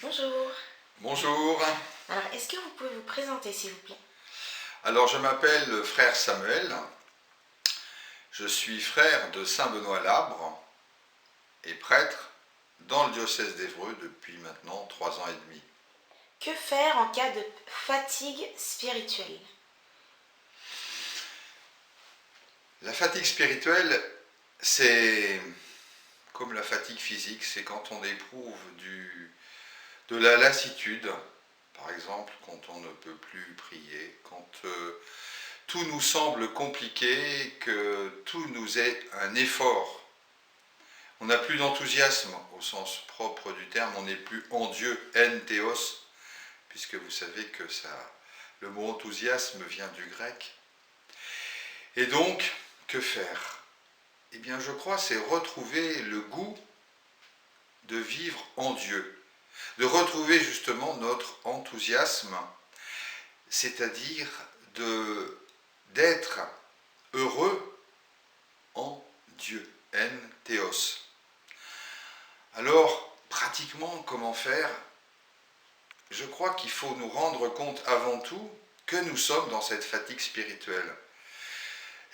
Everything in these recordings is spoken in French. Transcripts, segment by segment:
Bonjour. Bonjour. Alors, est-ce que vous pouvez vous présenter, s'il vous plaît? Alors, je m'appelle frère Samuel. Je suis frère de Saint-Benoît-Labre et prêtre dans le diocèse d'Évreux depuis maintenant 3 ans et demi. Que faire en cas de fatigue spirituelle? La fatigue spirituelle, c'est comme la fatigue physique, c'est quand on éprouve de la lassitude, par exemple quand on ne peut plus prier, quand tout nous semble compliqué, que tout nous est un effort. On n'a plus d'enthousiasme au sens propre du terme, on n'est plus en Dieu, en théos, puisque vous savez que le mot enthousiasme vient du grec. Et donc, que faire? Eh bien, je crois c'est retrouver le goût de vivre en Dieu, de retrouver justement notre enthousiasme, c'est-à-dire d'être heureux en Dieu, en théos. Alors, pratiquement, comment faire? Je crois qu'il faut nous rendre compte avant tout que nous sommes dans cette fatigue spirituelle.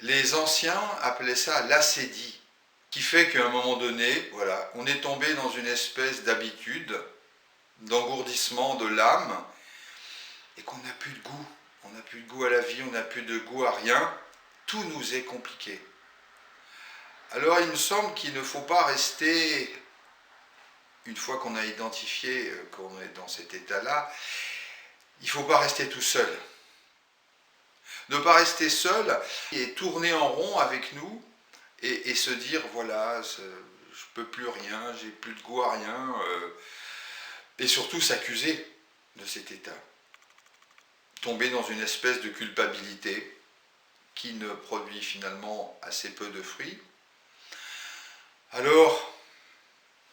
Les anciens appelaient ça l'acédie, qui fait qu'à un moment donné, voilà, on est tombé dans une espèce d'habitude, d'engourdissement de l'âme, et qu'on n'a plus de goût. On n'a plus de goût à la vie, on n'a plus de goût à rien. Tout nous est compliqué. Alors il me semble qu'il ne faut pas rester, une fois qu'on a identifié qu'on est dans cet état-là, il ne faut pas rester tout seul. Ne pas rester seul et tourner en rond avec nous et se dire voilà, je ne peux plus rien, j'ai plus de goût à rien, et surtout s'accuser de cet état. Tomber dans une espèce de culpabilité qui ne produit finalement assez peu de fruits. Alors,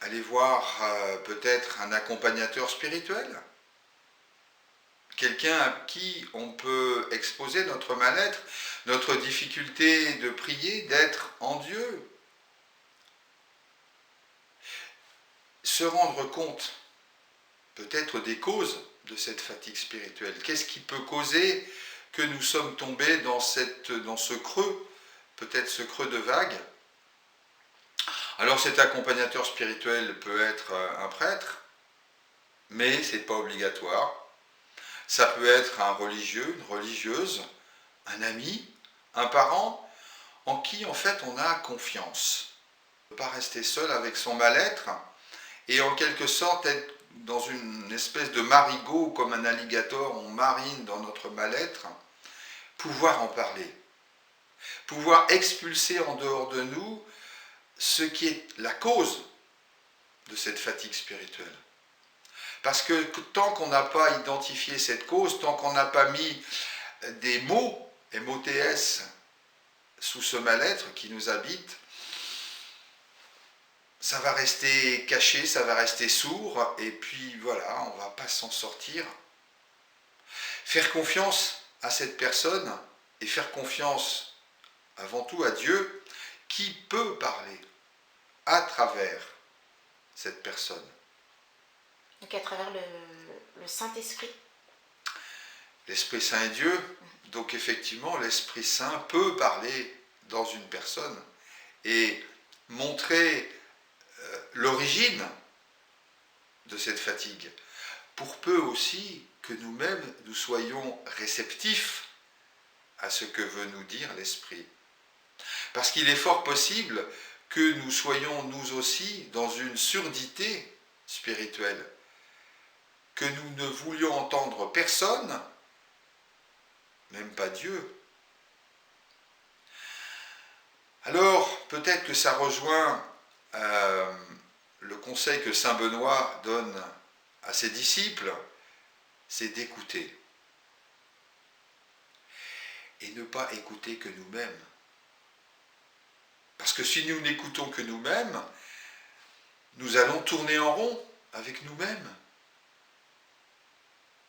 allez voir peut-être un accompagnateur spirituel, quelqu'un à qui on peut exposer notre mal-être, notre difficulté de prier, d'être en Dieu. Se rendre compte peut-être des causes de cette fatigue spirituelle. Qu'est-ce qui peut causer que nous sommes tombés dans ce creux, peut-être ce creux de vague? Alors cet accompagnateur spirituel peut être un prêtre, mais ce n'est pas obligatoire. Ça peut être un religieux, une religieuse, un ami, un parent, en qui en fait on a confiance. On ne peut pas rester seul avec son mal-être et en quelque sorte être dans une espèce de marigot, comme un alligator, on marine dans notre mal-être, pouvoir en parler, pouvoir expulser en dehors de nous ce qui est la cause de cette fatigue spirituelle. Parce que tant qu'on n'a pas identifié cette cause, tant qu'on n'a pas mis des mots, MOTS, sous ce mal-être qui nous habite, ça va rester caché, ça va rester sourd, et puis voilà, on ne va pas s'en sortir. Faire confiance à cette personne, et faire confiance avant tout à Dieu, qui peut parler à travers cette personne. Donc, à travers le Saint-Esprit. L'Esprit Saint est Dieu, donc effectivement, l'Esprit Saint peut parler dans une personne et montrer l'origine de cette fatigue, pour peu aussi que nous-mêmes, nous soyons réceptifs à ce que veut nous dire l'Esprit. Parce qu'il est fort possible que nous soyons nous aussi dans une surdité spirituelle, que nous ne voulions entendre personne, même pas Dieu. Alors, peut-être que ça rejoint le conseil que saint Benoît donne à ses disciples, c'est d'écouter. Et ne pas écouter que nous-mêmes. Parce que si nous n'écoutons que nous-mêmes, nous allons tourner en rond avec nous-mêmes.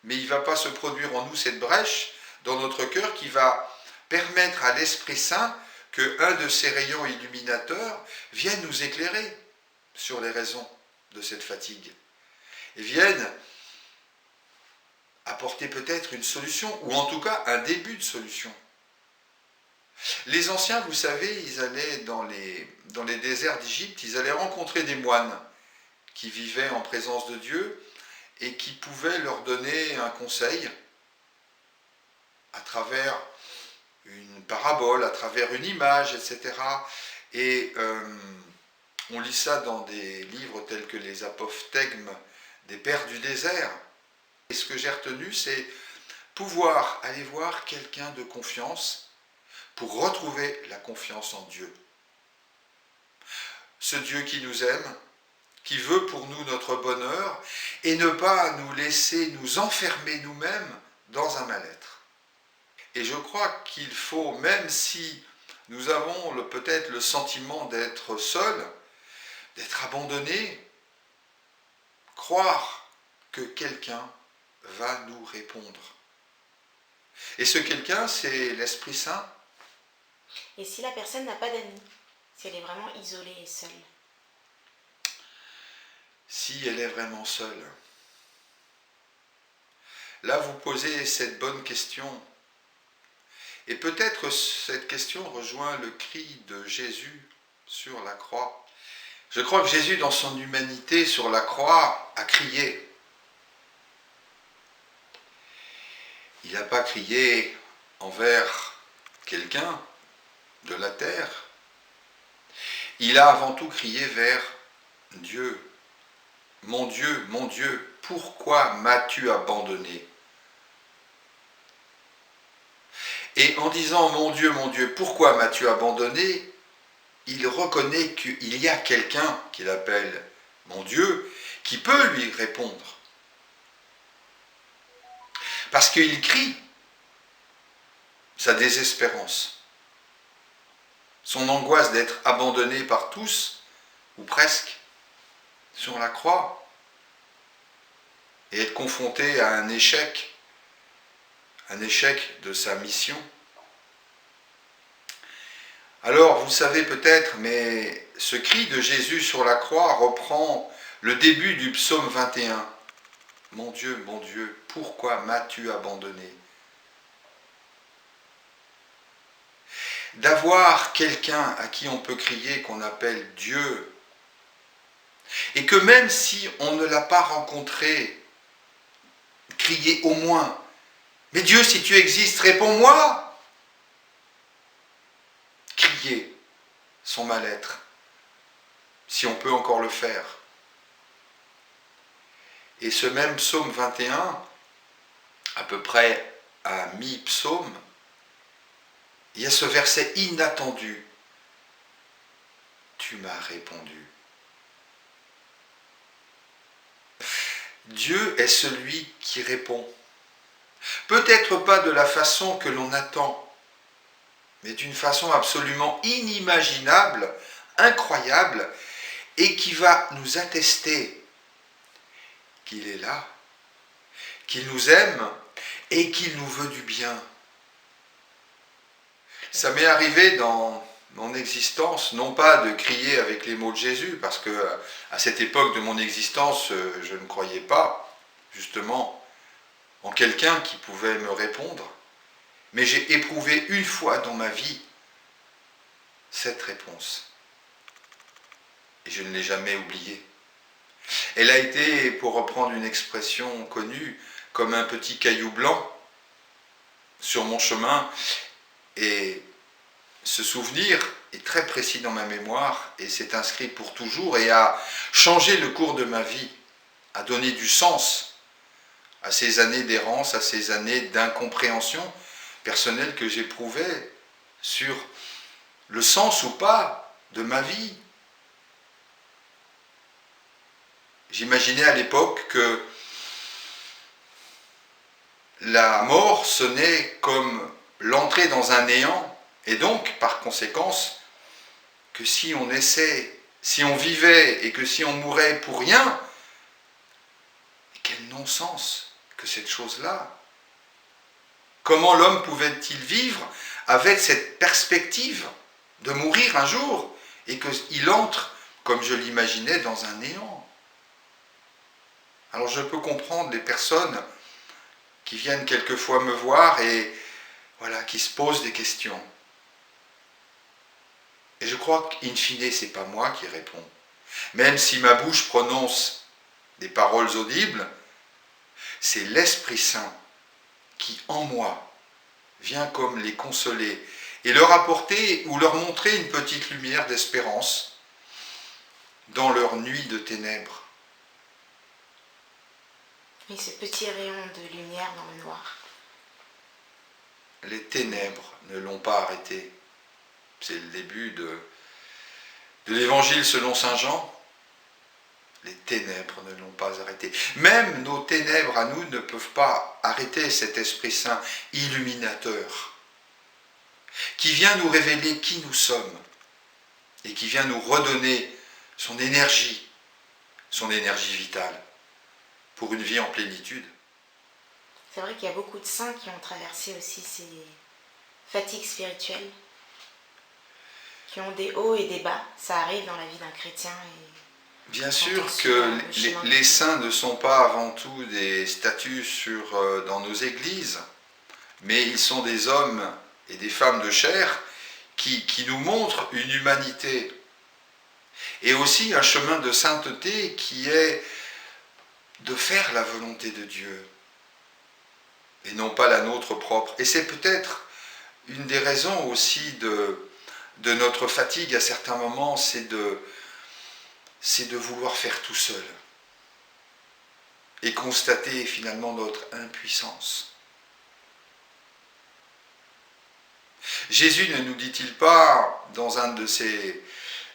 Mais il ne va pas se produire en nous cette brèche dans notre cœur qui va permettre à l'Esprit Saint qu'un de ses rayons illuminateurs vienne nous éclairer sur les raisons de cette fatigue. et viennent apporter peut-être une solution, ou en tout cas un début de solution. Les anciens, vous savez, ils allaient dans les déserts d'Égypte, ils allaient rencontrer des moines qui vivaient en présence de Dieu et qui pouvaient leur donner un conseil à travers une parabole, à travers une image, etc. Et on lit ça dans des livres tels que les apophthegmes des pères du désert. Et ce que j'ai retenu, c'est pouvoir aller voir quelqu'un de confiance pour retrouver la confiance en Dieu. Ce Dieu qui nous aime, qui veut pour nous notre bonheur, et ne pas nous laisser nous enfermer nous-mêmes dans un mal-être. Et je crois qu'il faut, même si nous avons peut-être le sentiment d'être seuls, d'être abandonnés, croire que quelqu'un va nous répondre. Et ce quelqu'un, c'est l'Esprit Saint. Et si la personne n'a pas d'amis, si elle est vraiment isolée et seule? Si elle est vraiment seule. Là, vous posez cette bonne question. Et peut-être cette question rejoint le cri de Jésus sur la croix. Je crois que Jésus, dans son humanité sur la croix, a crié. Il n'a pas crié envers quelqu'un de la terre. Il a avant tout crié vers Dieu. Mon Dieu, pourquoi m'as-tu abandonné? Et en disant mon Dieu, pourquoi m'as-tu abandonné? Il reconnaît qu'il y a quelqu'un qu'il appelle mon Dieu qui peut lui répondre. Parce qu'il crie sa désespérance, son angoisse d'être abandonné par tous, ou presque, sur la croix, et être confronté à un échec de sa mission. Alors, vous savez peut-être, mais ce cri de Jésus sur la croix reprend le début du psaume 21. Mon Dieu, pourquoi m'as-tu abandonné? D'avoir quelqu'un à qui on peut crier, qu'on appelle Dieu, et que même si on ne l'a pas rencontré, crier au moins, mais Dieu, si tu existes, réponds-moi! Crier son mal-être, si on peut encore le faire. Et ce même psaume 21, à peu près à mi-psaume, il y a ce verset inattendu. Tu m'as répondu. Dieu est celui qui répond. Peut-être pas de la façon que l'on attend, mais d'une façon absolument inimaginable, incroyable, et qui va nous attester qu'il est là, qu'il nous aime et qu'il nous veut du bien. Ça m'est arrivé dans mon existence, non pas de crier avec les mots de Jésus, parce que à cette époque de mon existence, je ne croyais pas, justement, en quelqu'un qui pouvait me répondre, mais j'ai éprouvé une fois dans ma vie cette réponse. Et je ne l'ai jamais oubliée. Elle a été, pour reprendre une expression connue, comme un petit caillou blanc sur mon chemin. Et ce souvenir est très précis dans ma mémoire et s'est inscrit pour toujours et a changé le cours de ma vie, a donné du sens à ces années d'errance, à ces années d'incompréhension personnelle que j'éprouvais sur le sens ou pas de ma vie. J'imaginais à l'époque que la mort sonnait comme l'entrée dans un néant, et donc, par conséquence, que si on essaie, si on vivait et que si on mourait pour rien, quel non-sens que cette chose-là. Comment l'homme pouvait-il vivre avec cette perspective de mourir un jour et qu'il entre, comme je l'imaginais, dans un néant? Alors je peux comprendre les personnes qui viennent quelquefois me voir et voilà, qui se posent des questions. Et je crois qu'in fine, ce n'est pas moi qui réponds. Même si ma bouche prononce des paroles audibles, c'est l'Esprit Saint qui, en moi, vient comme les consoler et leur apporter ou leur montrer une petite lumière d'espérance dans leur nuit de ténèbres. Et ce petit rayon de lumière dans le noir. Les ténèbres ne l'ont pas arrêté. C'est le début de l'évangile selon saint Jean. Les ténèbres ne l'ont pas arrêté. Même nos ténèbres à nous ne peuvent pas arrêter cet Esprit Saint illuminateur qui vient nous révéler qui nous sommes et qui vient nous redonner son énergie vitale pour une vie en plénitude. C'est vrai qu'il y a beaucoup de saints qui ont traversé aussi ces fatigues spirituelles, qui ont des hauts et des bas. Ça arrive dans la vie d'un chrétien. Bien sûr que les saints ne sont pas avant tout des statues dans nos églises, mais ils sont des hommes et des femmes de chair qui nous montrent une humanité et aussi un chemin de sainteté qui est de faire la volonté de Dieu et non pas la nôtre propre. Et c'est peut-être une des raisons aussi de notre fatigue à certains moments, c'est de vouloir faire tout seul et constater finalement notre impuissance. Jésus ne nous dit-il pas dans un de ses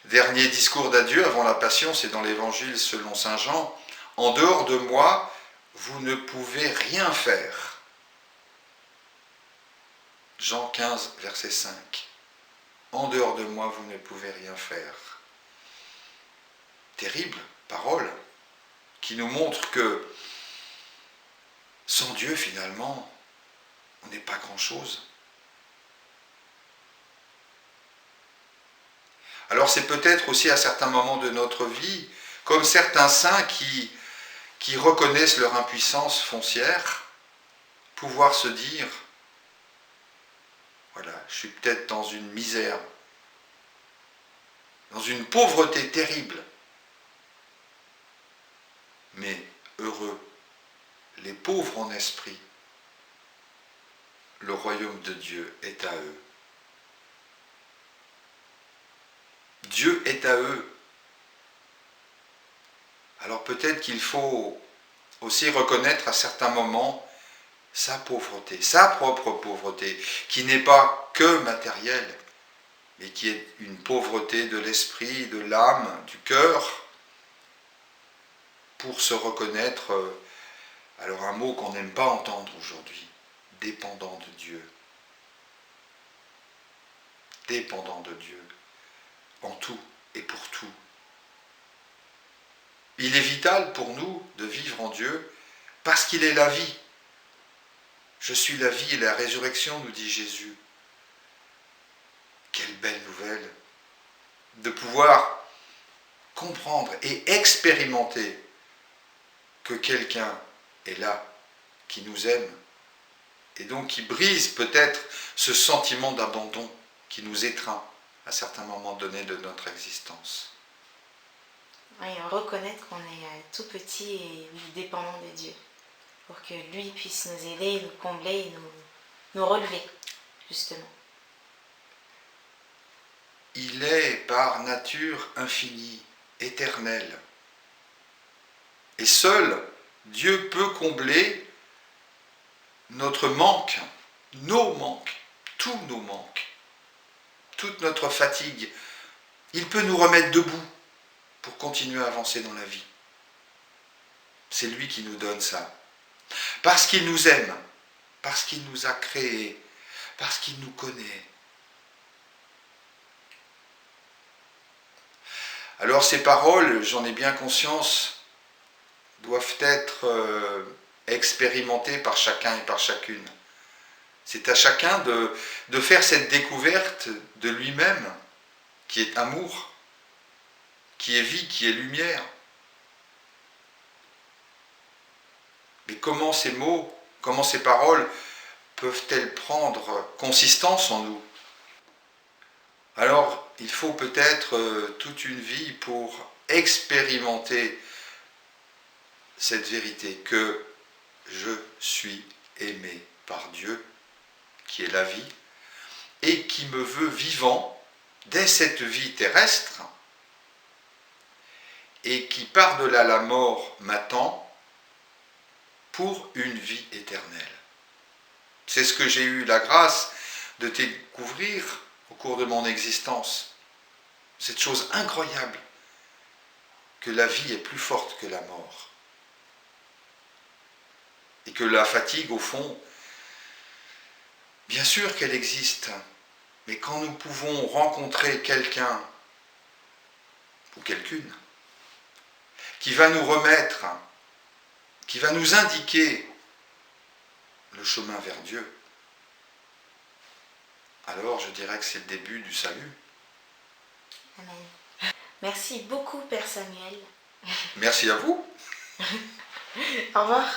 derniers discours d'adieu avant la Passion, c'est dans l'Évangile selon saint Jean, « En dehors de moi, vous ne pouvez rien faire. » Jean 15, verset 5. « En dehors de moi, vous ne pouvez rien faire. » Terrible parole qui nous montre que sans Dieu, finalement, on n'est pas grand-chose. Alors c'est peut-être aussi à certains moments de notre vie, comme certains saints qui reconnaissent leur impuissance foncière, pouvoir se dire, voilà, je suis peut-être dans une misère, dans une pauvreté terrible, mais heureux, les pauvres en esprit, le royaume de Dieu est à eux. Dieu est à eux. Alors peut-être qu'il faut aussi reconnaître à certains moments sa pauvreté, sa propre pauvreté, qui n'est pas que matérielle, mais qui est une pauvreté de l'esprit, de l'âme, du cœur, pour se reconnaître, alors un mot qu'on n'aime pas entendre aujourd'hui, dépendant de Dieu. Dépendant de Dieu, en tout et pour tout. Il est vital pour nous de vivre en Dieu parce qu'il est la vie. Je suis la vie et la résurrection, nous dit Jésus. Quelle belle nouvelle de pouvoir comprendre et expérimenter que quelqu'un est là, qui nous aime, et donc qui brise peut-être ce sentiment d'abandon qui nous étreint à certains moments donnés de notre existence. Oui, reconnaître qu'on est tout petit et dépendant de Dieu, pour que lui puisse nous aider, nous combler, nous relever, justement. Il est par nature infini, éternel. Et seul Dieu peut combler notre manque, nos manques, tous nos manques, toute notre fatigue. Il peut nous remettre debout pour continuer à avancer dans la vie. C'est lui qui nous donne ça. Parce qu'il nous aime, parce qu'il nous a créés, parce qu'il nous connaît. Alors ces paroles, j'en ai bien conscience, doivent être expérimentées par chacun et par chacune. C'est à chacun de faire cette découverte de lui-même, qui est amour, qui est vie, qui est lumière. Mais comment ces mots, comment ces paroles peuvent-elles prendre consistance en nous? Alors, il faut peut-être toute une vie pour expérimenter cette vérité, que je suis aimé par Dieu, qui est la vie, et qui me veut vivant dès cette vie terrestre, et qui par-delà la mort m'attend pour une vie éternelle. C'est ce que j'ai eu la grâce de découvrir au cours de mon existence. Cette chose incroyable, que la vie est plus forte que la mort. Et que la fatigue, au fond, bien sûr qu'elle existe, mais quand nous pouvons rencontrer quelqu'un, ou quelqu'une, qui va nous remettre, qui va nous indiquer le chemin vers Dieu, alors je dirais que c'est le début du salut. Amen. Merci beaucoup, Père Samuel. Merci à vous. Au revoir.